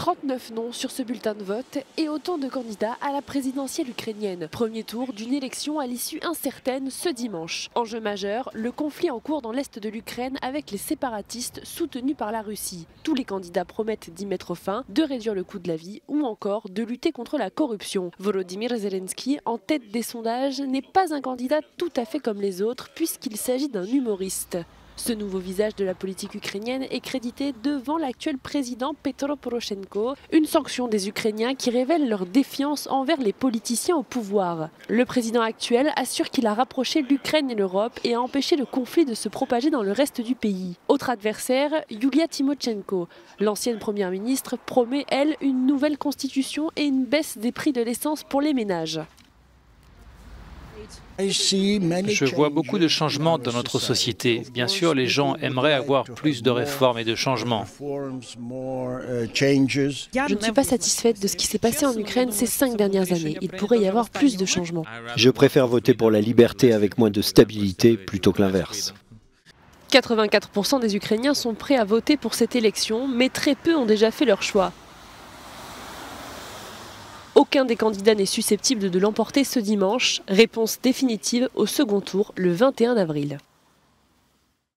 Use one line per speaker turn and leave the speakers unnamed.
39 noms sur ce bulletin de vote et autant de candidats à la présidentielle ukrainienne. Premier tour d'une élection à l'issue incertaine ce dimanche. Enjeu majeur, le conflit en cours dans l'est de l'Ukraine avec les séparatistes soutenus par la Russie. Tous les candidats promettent d'y mettre fin, de réduire le coût de la vie ou encore de lutter contre la corruption. Volodymyr Zelensky, en tête des sondages, n'est pas un candidat tout à fait comme les autres puisqu'il s'agit d'un humoriste. Ce nouveau visage de la politique ukrainienne est crédité devant l'actuel président Petro Poroshenko, une sanction des Ukrainiens qui révèle leur défiance envers les politiciens au pouvoir. Le président actuel assure qu'il a rapproché l'Ukraine et l'Europe et a empêché le conflit de se propager dans le reste du pays. Autre adversaire, Yulia Tymoshenko. L'ancienne première ministre promet, elle, une nouvelle constitution et une baisse des prix de l'essence pour les ménages.
Je vois beaucoup de changements dans notre société. Bien sûr, les gens aimeraient avoir plus de réformes et de changements.
Je ne suis pas satisfaite de ce qui s'est passé en Ukraine ces 5 dernières années. Il pourrait y avoir plus de changements.
Je préfère voter pour la liberté avec moins de stabilité plutôt que l'inverse.
84% des Ukrainiens sont prêts à voter pour cette élection, mais très peu ont déjà fait leur choix. Aucun des candidats n'est susceptible de l'emporter ce dimanche. Réponse définitive au second tour le 21 avril.